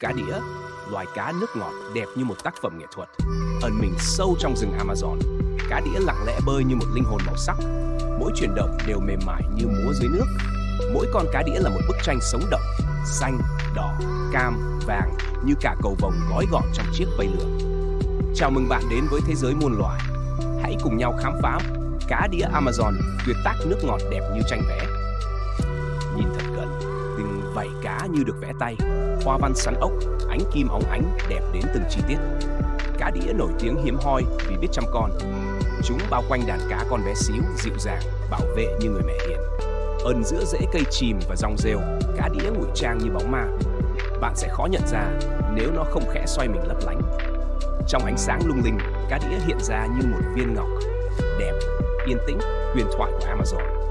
Cá đĩa, loài cá nước ngọt đẹp như một tác phẩm nghệ thuật, ẩn mình sâu trong rừng Amazon. Cá đĩa lặng lẽ bơi như một linh hồn màu sắc, mỗi chuyển động đều mềm mại như múa dưới nước. Mỗi con cá đĩa là một bức tranh sống động, xanh, đỏ, cam, vàng như cả cầu vồng gói gọn trong chiếc vây lửa. Chào mừng bạn đến với thế giới muôn loài. Hãy cùng nhau khám phá cá đĩa Amazon, tuyệt tác nước ngọt đẹp như tranh vẽ. Nhìn thật gần, từng vảy cá như được vẽ tay, hoa văn xoắn ốc, ánh kim óng ánh đẹp đến từng chi tiết. Cá đĩa nổi tiếng hiếm hoi vì biết chăm con. Chúng bao quanh đàn cá con bé xíu, dịu dàng, bảo vệ như người mẹ hiền. Ẩn giữa rễ cây chìm và rong rêu, cá đĩa ngụy trang như bóng ma. Bạn sẽ khó nhận ra nếu nó không khẽ xoay mình lấp lánh. Trong ánh sáng lung linh, cá đĩa hiện ra như một viên ngọc đẹp, yên tĩnh, huyền thoại của Amazon.